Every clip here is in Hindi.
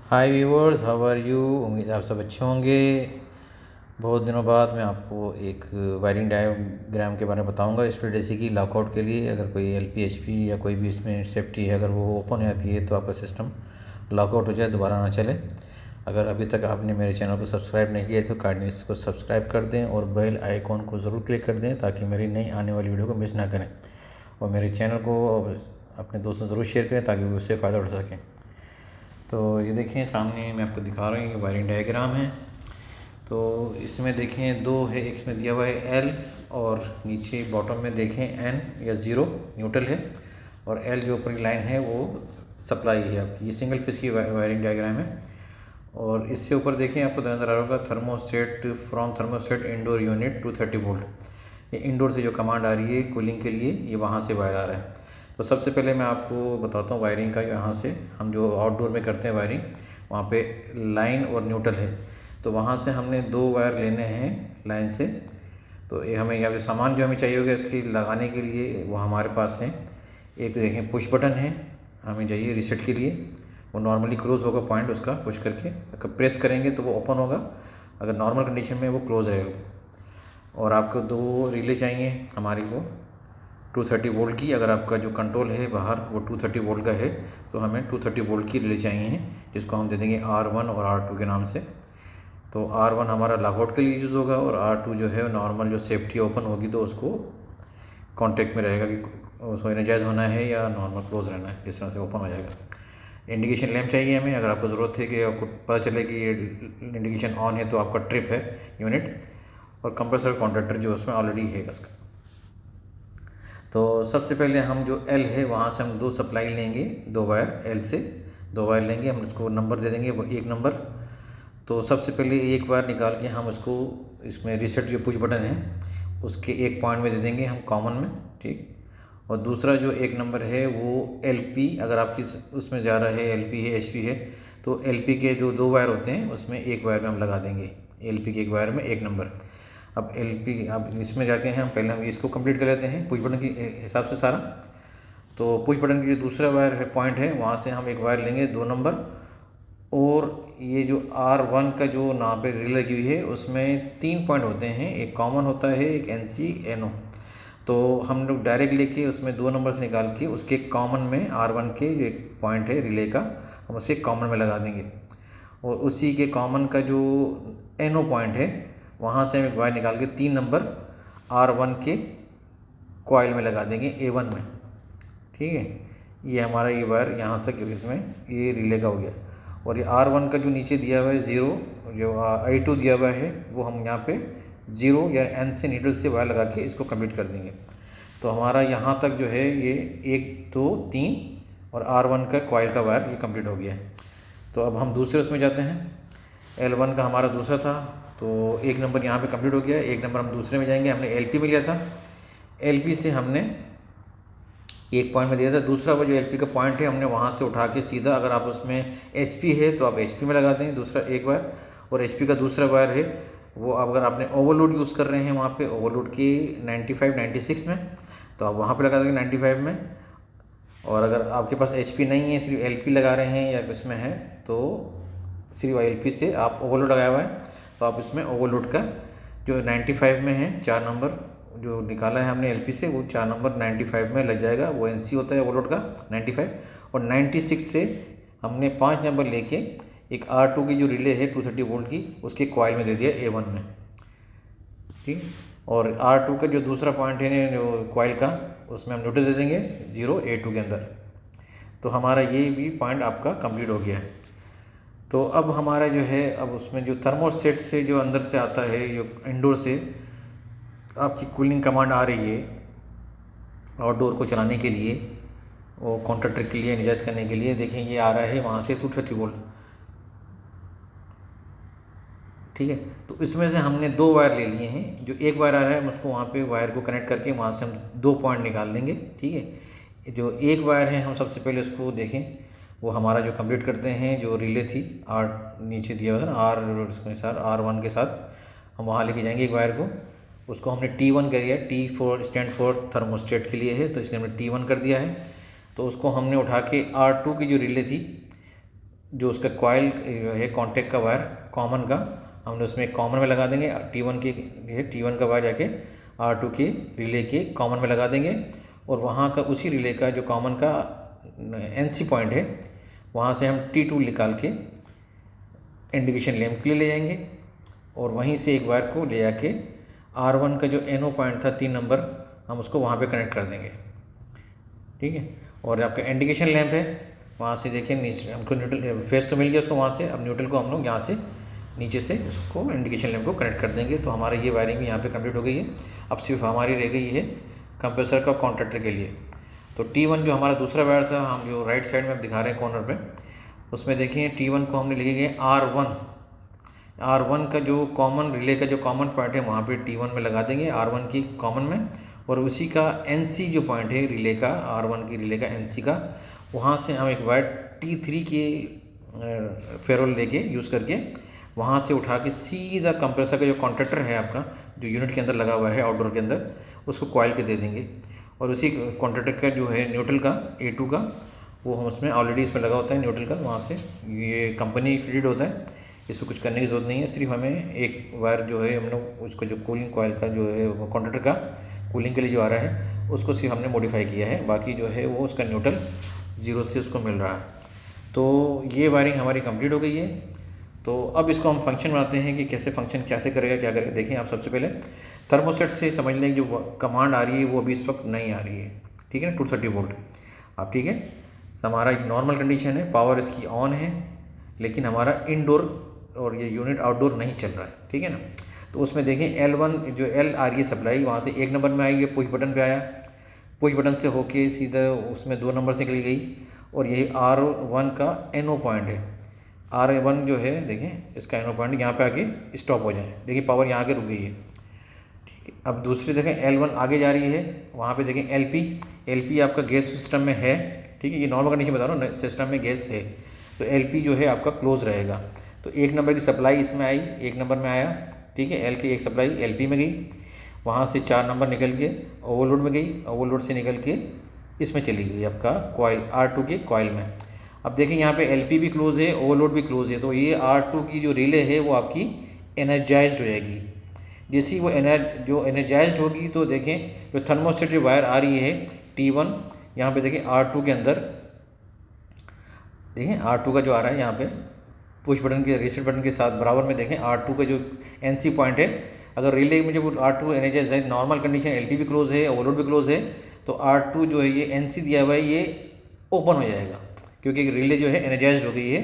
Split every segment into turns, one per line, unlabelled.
Hi viewers, how are you. उम्मीद आप सब अच्छे होंगे। बहुत दिनों बाद मैं आपको एक वायरिंग डायग्राम के बारे में बताऊंगा स्प्लिट एसी की लॉकआउट के लिए। अगर कोई LP HP या कोई भी इसमें सेफ्टी है, अगर वो ओपन हो जाती है तो आपका सिस्टम लॉकआउट हो जाए, दोबारा ना चले। अगर अभी तक आपने मेरे चैनल को सब्सक्राइब नहीं किया तो काइंडली इसको सब्सक्राइब कर दें और बेल आइकॉन को ज़रूर क्लिक कर दें ताकि मेरी नई आने वाली वीडियो को मिस ना करें। और मेरे चैनल को अपने दोस्तों ज़रूर शेयर करें ताकि वो उससे फ़ायदा उठा सकें। तो ये देखें, सामने मैं आपको दिखा रहा हूँ, ये वायरिंग डायग्राम है। तो इसमें देखें दो है, एक इसमें दिया हुआ है L और नीचे बॉटम में देखें N या 0 न्यूट्रल है और L जो ऊपर की लाइन है वो सप्लाई है आपकी। ये सिंगल फेस की वायरिंग डायग्राम है। और इससे ऊपर देखें, आपको नज़र आ रहा होगा thermostat from thermostat indoor unit 230 volt. ये इंडोर से जो कमांड आ रही है कूलिंग के लिए, ये वहाँ से वायर आ रहा है। तो सबसे पहले मैं आपको बताता हूँ वायरिंग का। यहाँ से हम जो आउटडोर में करते हैं वायरिंग, वहाँ पे लाइन और न्यूट्रल है। तो वहाँ से हमने 2 वायर लेने हैं लाइन से। तो ये हमें यहाँ पे सामान जो हमें चाहिए होगा इसकी लगाने के लिए वो हमारे पास है। एक देखें पुश बटन है, हमें चाहिए रीसेट के लिए। वो नॉर्मली क्लोज होगा पॉइंट उसका, पुश करके अगर प्रेस करेंगे तो वो ओपन होगा, अगर नॉर्मल कंडीशन में वो क्लोज रहेगा। और आपको 2 रिले चाहिए हमारी को 230 वोल्ट की। अगर आपका जो कंट्रोल है बाहर वो 230 वोल्ट का है तो हमें 230 वोल्ट की रिले चाहिए, जिसको हम दे देंगे R1 और R2 के नाम से। तो R1 हमारा लॉकआउट के लिए यूज़ होगा और R2 जो है नॉर्मल जो सेफ्टी ओपन होगी तो उसको कॉन्टेक्ट में रहेगा कि उसको एनर्जाइज होना है या नॉर्मल क्लोज रहना है, जिस तरह से ओपन हो जाएगा। इंडिकेशन लैम्प चाहिए हमें, अगर आपको ज़रूरत है कि आपको पता चले कि ये इंडिकेशन ऑन है तो आपका ट्रिप है यूनिट। और कंप्रेसर कॉन्ट्रैक्टर जो उसमें ऑलरेडी है उसका। तो सबसे पहले हम जो L है वहाँ से हम 2 सप्लाई लेंगे, 2 वायर L से 2 वायर लेंगे, हम उसको नंबर दे देंगे वो 1 नंबर। तो सबसे पहले एक वायर निकाल के हम उसको इसमें रीसेट जो पुश बटन है उसके एक पॉइंट में दे देंगे हम कॉमन में, ठीक। और दूसरा जो 1 नंबर है वो LP, अगर आपकी उसमें जा रहा है LP है HP है तो LP के जो 2 वायर होते हैं उसमें एक वायर में हम लगा देंगे, LP के एक वायर में 1 नंबर। अब LP, अब इसमें जाते हैं हम, पहले हम इसको कंप्लीट कर लेते हैं पुश बटन के हिसाब से सारा। तो पुश बटन की जो दूसरा वायर है पॉइंट है वहाँ से हम एक वायर लेंगे 2 नंबर। और ये जो R1 का जो यहाँ पे रिले लगी हुई है उसमें 3 पॉइंट होते हैं, एक कॉमन होता है, एक NC NO। तो हम लोग डायरेक्ट लेके उसमें 2 नंबर से निकाल के उसके कॉमन में R1 के जो एक पॉइंट है रिले का, हम उसे कॉमन में लगा देंगे। और उसी के कॉमन का जो NO पॉइंट है वहाँ से हम एक वायर निकाल के 3 नंबर R1 के कॉइल में लगा देंगे A1 में, ठीक है। ये हमारा ये वायर यहाँ तक इसमें ये रिले का हो गया। और ये R1 का जो नीचे दिया हुआ है 0, जो I2 दिया हुआ है वो हम यहाँ पे 0 या N से नीडल से वायर लगा के इसको कंप्लीट कर देंगे। तो हमारा यहाँ तक जो है ये 1 2 3 और R1 का कॉइल का वायर ये कंप्लीट हो गया है। तो अब हम दूसरे उसमें जाते हैं। L1 का हमारा दूसरा था, तो 1 नंबर यहाँ पे कंप्लीट हो गया। 1 नंबर हम दूसरे में जाएंगे, हमने LP में लिया था, LP से हमने एक पॉइंट में दिया था। दूसरा वो जो LP का पॉइंट है हमने वहाँ से उठा के सीधा, अगर आप उसमें HP है तो आप HP में लगा दें दूसरा एक वायर। और HP का दूसरा वायर है वो अगर आपने ओवरलोड यूज़ कर रहे हैं वहाँ पे ओवरलोड की 95 96 में तो आप वहाँ पे लगा देंगे 95 में। और अगर आपके पास HP नहीं है, सिर्फ LP लगा रहे हैं या इसमें है तो सिर्फ LP से आप ओवरलोड लगाया हुआ है तो आप इसमें ओवरलोड का जो 95 में है 4 नंबर जो निकाला है हमने LP से वो 4 नंबर 95 में लग जाएगा, वो NC होता है ओवरलोड का 95। और 96 से हमने 5 नंबर लेके एक R2 की जो रिले है 230 वोल्ट की उसके कॉइल में दे दिया A1 में, ठीक। और R2 का जो दूसरा पॉइंट है जो कॉइल का उसमें हम न्यूट्रल दे देंगे 0 A2 के अंदर। तो हमारा ये भी पॉइंट आपका कंप्लीट हो गया है। तो अब हमारा जो है अब उसमें जो थर्मोस्टेट से जो अंदर से आता है, जो इंडोर से आपकी कूलिंग कमांड आ रही है आउटडोर को चलाने के लिए, वो कॉन्ट्रैक्टर के लिए एनर्जाइज करने के लिए, देखें ये आ रहा है वहाँ से 230 वोल्ट, ठीक है। तो इसमें से हमने 2 वायर ले लिए हैं, जो एक वायर आ रहा है हम उसको वहाँ पे वायर को कनेक्ट करके वहाँ से हम 2 पॉइंट निकाल देंगे, ठीक है। जो एक वायर है हम सबसे पहले उसको देखें, वो हमारा जो कंप्लीट करते हैं जो रिले थी R नीचे दिया हुआ था ना R इसके साथ R1 के साथ हम वहाँ लेके जाएंगे एक वायर को। उसको हमने T1 कर दिया, T4 स्टैंड फॉर थर्मोस्टेट के लिए है तो इसलिए हमने T1 कर दिया है। तो उसको हमने उठा के R2 की जो रिले थी जो उसका कॉयल है कॉन्टेक्ट का वायर कॉमन का, हमने उसमें कॉमन में लगा देंगे। T1 के ये T1 का वायर जाके R2 के रिले के कॉमन में लगा देंगे, और वहाँ का उसी रिले का जो कॉमन का NC पॉइंट है वहाँ से हम T2 निकाल के इंडिकेशन लैंप के लिए ले जाएंगे, और वहीं से एक वायर को ले जाके R1 का जो NO पॉइंट था 3 नंबर, हम उसको वहाँ पे कनेक्ट कर देंगे। ठीक है, और आपका इंडिकेशन लैंप है वहाँ से देखिए नीचे हमको न्यूट्रल फेस तो मिल गया उसको वहाँ से, अब न्यूट्रल को हम लोग यहाँ से नीचे से उसको इंडिकेशन लैंप को कनेक्ट कर देंगे। तो हमारा ये वायरिंग भी यहाँ पे कंप्लीट हो गई है। अब सिर्फ हमारी रह गई है कंप्रेसर का कॉन्ट्रैक्टर के लिए। तो T1 जो हमारा दूसरा वायर था, हम जो राइट साइड में दिखा रहे हैं कॉर्नर पे, उसमें देखिए T1 को हमने लिखे गए R1 का जो कॉमन रिले का जो कॉमन पॉइंट है वहाँ पे T1 में लगा देंगे, R1 की कॉमन में, और उसी का NC जो पॉइंट है रिले का, R1 की रिले का NC का, वहाँ से हम एक वायर T3 के फेरोल लेके यूज़ करके वहाँ से उठा के सीधा कंप्रेसर का जो कॉन्ट्रैक्टर है आपका, जो यूनिट के अंदर लगा हुआ है आउटडोर के अंदर, उसको कॉइल के दे देंगे। और उसी कॉन्ट्रैक्टर का जो है न्यूट्रल का A2 का, वो हम उसमें ऑलरेडी इसमें लगा होता है न्यूट्रल का, वहाँ से ये कंपनी फिटेड होता है, इसको कुछ करने की ज़रूरत नहीं है। सिर्फ हमें एक वायर जो है हम लोग उसको जो कूलिंग कॉइल का जो है वो कॉन्ट्रैक्टर का कूलिंग के लिए जो आ रहा है उसको सिर्फ हमने मॉडिफाई किया है, बाकी जो है वो उसका न्यूट्रल 0 से उसको मिल रहा है। तो ये वायरिंग हमारी कंप्लीट हो गई है। तो अब इसको हम फंक्शन बनाते हैं कि कैसे फंक्शन कैसे करेगा क्या करेगा। देखें आप सबसे पहले थर्मोस्टेट से समझ लें जो कमांड आ रही है वो अभी इस वक्त नहीं आ रही है, ठीक है ना, 230 वोल्ट। अब ठीक है, हमारा एक नॉर्मल कंडीशन है, पावर इसकी ऑन है, लेकिन हमारा इनडोर और ये यूनिट आउटडोर नहीं चल रहा है, ठीक है ना। तो उसमें देखें L1 जो L आ रही है सप्लाई, वहाँ से 1 नंबर में आई, ये पुश बटन पे आया, पुश बटन से होके सीधा उसमें 2 नंबर से निकली गई, और यही R1 का NO पॉइंट है। R1 जो है देखें इसका NO पॉइंट यहाँ पे आके स्टॉप हो जाए, देखिए पावर यहाँ आके रुक गई है, ठीक है। अब दूसरी देखें L1 आगे जा रही है, वहाँ पे देखें LP आपका गैस सिस्टम में है, ठीक है, ये नॉर्मल कंडीशन बता रहा हूँ, सिस्टम में गैस है, तो LP जो है आपका क्लोज रहेगा। तो 1 नंबर की सप्लाई इसमें आई, 1 नंबर में आया, ठीक है, L की एक सप्लाई LP में गई, वहाँ से 4 नंबर निकल के ओवरलोड में गई, ओवरलोड से निकल के इसमें चली गई आपका कॉइल R2 के कॉइल में। अब देखें यहाँ पे LP भी क्लोज है, ओवरलोड भी क्लोज है, तो ये R2 की जो रिले है वो आपकी एनर्जाइज्ड हो जाएगी। जैसे ही वो एनर्जाइज्ड होगी तो देखें जो थर्मोस्टेट जो वायर आ रही है T1, यहाँ पे देखें R2 के अंदर, देखें R2 का जो आ रहा है यहाँ पे पुश बटन के रीसेट बटन के साथ बराबर में देखें R2 का जो NC पॉइंट है, अगर रिले में जब R2 एनर्जाइज है, नॉर्मल कंडीशन LP भी क्लोज है, ओवरलोड भी क्लोज है, तो R2 जो है ये NC दिया हुआ है ये ओपन हो जाएगा, क्योंकि रिले जो है एनर्जाइज हो गई है,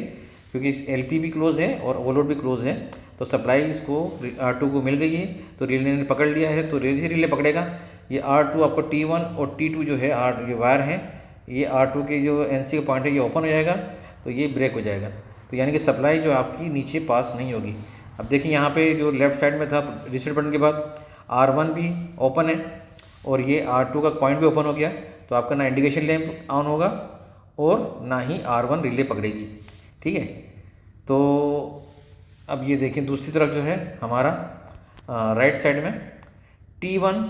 क्योंकि LP भी क्लोज है और ओवरलोड भी क्लोज है, तो सप्लाई इसको R2 को मिल गई है, तो रिले ने पकड़ लिया है, तो रिले पकड़ेगा। ये R2 आपको T1 और T2 जो है ये वायर है, ये R2 के जो NC का पॉइंट है ये ओपन हो जाएगा, तो ये ब्रेक हो जाएगा, तो यानी कि सप्लाई जो आपकी नीचे पास नहीं होगी। अब देखिए यहाँ पे जो लेफ्ट साइड में था रीसेट बटन के बाद R1 भी ओपन है और ये R2 का पॉइंट भी ओपन हो गया, तो आपका ना इंडिकेशन लैंप ऑन होगा और ना ही R1 रिले पकड़ेगी, ठीक है। तो अब ये देखें दूसरी तरफ जो है हमारा राइट साइड में T1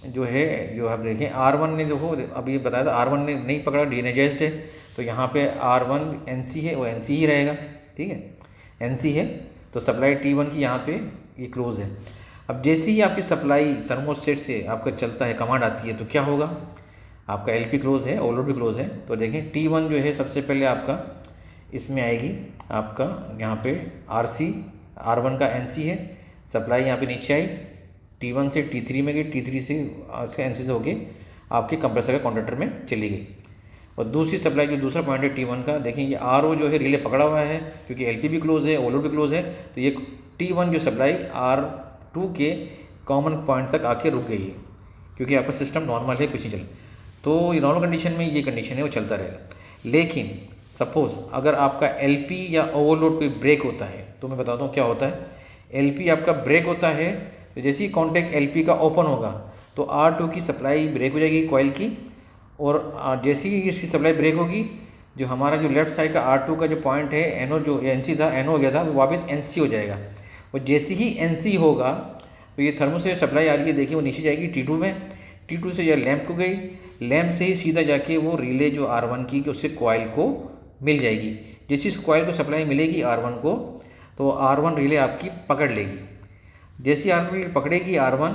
जो है, जो आप देखें R1 ने देखो अभी ये बताया था R1 ने नहीं पकड़ा, डीएनर्जाइज्ड है, तो यहाँ पे R1 NC है, वो NC ही रहेगा, ठीक है, NC है, तो सप्लाई T1 की यहाँ पे ये क्लोज है। अब जैसे ही आपकी सप्लाई थर्मोस्टेट से आपका चलता है, कमांड आती है, तो क्या होगा, आपका LP क्लोज है, ओवरलोड भी क्लोज है, तो देखें T1 जो है सबसे पहले आपका इसमें आएगी, आपका यहाँ पे RC R1 का NC है, सप्लाई यहाँ पे नीचे आई, T1 से T3 में गई, T3 से NC से होके आपके कंप्रेसर के कॉन्ट्रैक्टर में चली गई। और दूसरी सप्लाई जो दूसरा पॉइंट है T1 का, देखें ये RO जो है रिले पकड़ा हुआ है, क्योंकि LP भी क्लोज है, ओवरलोड भी क्लोज है, तो ये T1 जो सप्लाई R2 के कॉमन पॉइंट तक आके रुक गई है, क्योंकि आपका सिस्टम नॉर्मल है, कुछ नहीं चल, तो ये नॉर्मल कंडीशन में ये कंडीशन है वो चलता रहेगा। लेकिन सपोज अगर आपका LP या ओवरलोड कोई ब्रेक होता है, तो मैं बताता हूँ क्या होता है। LP आपका ब्रेक होता है, तो जैसे ही कॉन्टैक्ट LP का ओपन होगा तो R2 की सप्लाई ब्रेक हो जाएगी कॉइल की, और जैसे ही इसकी सप्लाई ब्रेक होगी, जो हमारा जो लेफ्ट साइड का R2 का जो पॉइंट है NO जो NC था, NO हो गया था, वो वापस NC हो जाएगा, और जैसे ही NC होगा तो ये थर्मो से सप्लाई आ रही है, देखिए वो नीचे जाएगी T2 में, T2 से यह लैंप को गई, लैंप से ही सीधा जाके वो रिले जो R1 की उससे कॉइल को मिल जाएगी। जैसे इस कॉइल को सप्लाई मिलेगी R1 को, तो R1 रिले आपकी पकड़ लेगी। जैसे R1 रिले पकड़ेगी R1,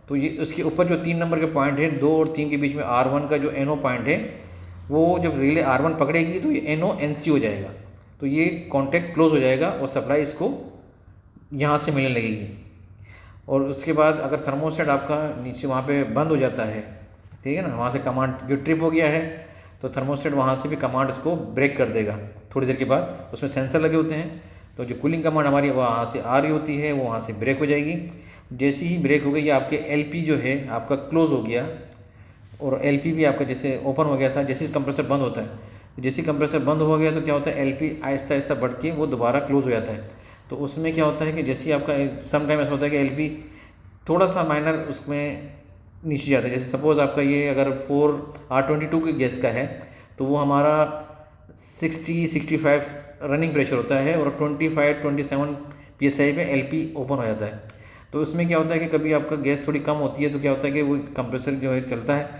तो ये उसके ऊपर जो 3 नंबर के पॉइंट है, 2 और 3 के बीच में R1 का जो NO पॉइंट है, वो जब रिले R1 पकड़ेगी तो ये NO NC हो जाएगा, तो ये कॉन्टैक्ट क्लोज हो जाएगा और सप्लाई इसको यहाँ से मिलने लगेगी। और उसके बाद अगर थर्मोस्टेट आपका नीचे वहाँ पे बंद हो जाता है, ठीक है ना, वहाँ से कमांड जो ट्रिप हो गया है, तो थर्मोस्टेट वहाँ से भी कमांड इसको ब्रेक कर देगा थोड़ी देर के बाद। उसमें सेंसर लगे होते हैं, तो जो कूलिंग कमांड हमारी वहाँ से आ रही होती है वो वहाँ से ब्रेक हो जाएगी। जैसे ही ब्रेक हो गई, आपके LP जो है आपका क्लोज हो गया, और LP भी आपका जैसे ओपन हो गया था, जैसे कंप्रेसर बंद होता है, जैसे कंप्रेसर बंद हो गया तो क्या होता है, LP आहिस्ता आहिस्ता बढ़ के वो दोबारा क्लोज हो जाता है। तो उसमें क्या होता है कि जैसे आपका सम टाइम ऐसा होता है कि LP थोड़ा सा माइनर उसमें नीचे जाता है। जैसे सपोज़ आपका ये अगर 4R22 की गैस का है, तो वो हमारा 60-65 रनिंग प्रेशर होता है, और 25-27 PSI पे LP ओपन हो जाता है। तो उसमें क्या होता है कि कभी आपका गैस थोड़ी कम होती है, तो क्या होता है कि वो कंप्रेसर जो है चलता है,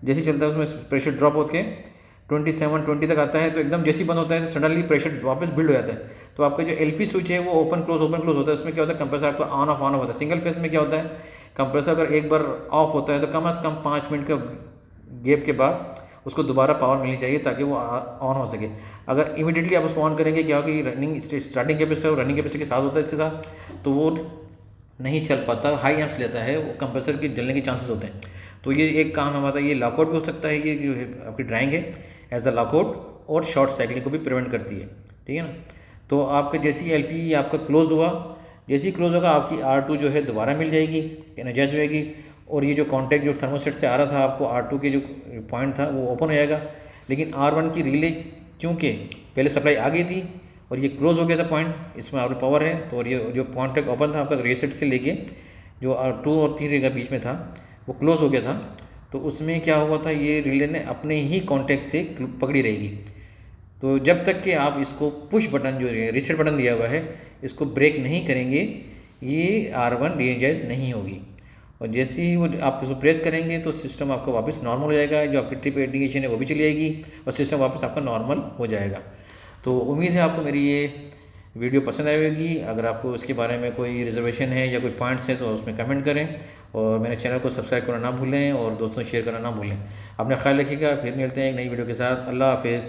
जैसे चलता है उसमें प्रेशर ड्रॉप होकर 27-20 तक आता है, तो एकदम जैसे ही बंद होता है तो सडनली प्रेशर वापस बिल्ड हो जाता है। तो आपका जो LP स्विच है वो ओपन क्लोज होता है। उसमें क्या होता है, कंप्रेसर आपका ऑन ऑफ होता है। सिंगल फेज में क्या होता है, कंप्रेसर अगर एक बार ऑफ होता है तो कम से कम 5 मिनट का गैप के बाद उसको दोबारा पावर मिलनी चाहिए ताकि वो ऑन हो सके। अगर इमीडिएटली आप उसको ऑन करेंगे, क्या होगा कि running starting capacitor running capacity के साथ होता है इसके साथ, तो वो नहीं चल पाता, हाई एम्प्स लेता है, वो कंप्रेसर के जलने के चांसेस होते हैं। तो ये एक काम हमारा, ये लॉकआउट भी हो सकता है, ये जो है आपकी ड्राइंग है एज अ लॉकआउट, और शॉर्ट साइकिलिंग को भी प्रिवेंट करती है, ठीक है ना। तो आपका जैसे ही LP आपका क्लोज हुआ, जैसे ही क्लोज होगा आपकी R2 जो है दोबारा मिल जाएगी, एनर्जाइज हो जाएगी, और ये जो कॉन्टैक्ट जो थर्मोस्टेट से आ रहा था आपको R2 के जो पॉइंट था वो ओपन हो जाएगा। लेकिन R1 की रिले क्योंकि पहले सप्लाई आ गई थी और ये क्लोज हो गया था पॉइंट, इसमें आपकी पावर है, तो और ये जो कॉन्टैक्ट ओपन था आपका रीसेट से लेके जो 2 और 3 के बीच में था वो क्लोज हो गया था। तो उसमें क्या हुआ था, ये रिले ने अपने ही कॉन्टैक्ट से पकड़ी रहेगी। तो जब तक कि आप इसको पुश बटन जो है रीसेट बटन दिया हुआ है इसको ब्रेक नहीं करेंगे, ये R1 रीएनर्जाइज नहीं होगी। और जैसे ही वो आप इसको प्रेस करेंगे तो सिस्टम आपका वापस नॉर्मल हो जाएगा, जो आपकी ट्रिप इंडिकेशन है वो भी चली जाएगी और सिस्टम वापस आपका नॉर्मल हो जाएगा। तो उम्मीद है आपको मेरी ये वीडियो पसंद आएगी। अगर आपको इसके बारे में कोई रिजर्वेशन है या कोई पॉइंट्स हैं तो उसमें कमेंट करें, और मेरे चैनल को सब्सक्राइब करना ना भूलें और दोस्तों शेयर करना ना भूलें। अपना ख्याल रखिएगा, फिर मिलते हैं एक नई वीडियो के साथ। अल्लाह हाफिज़।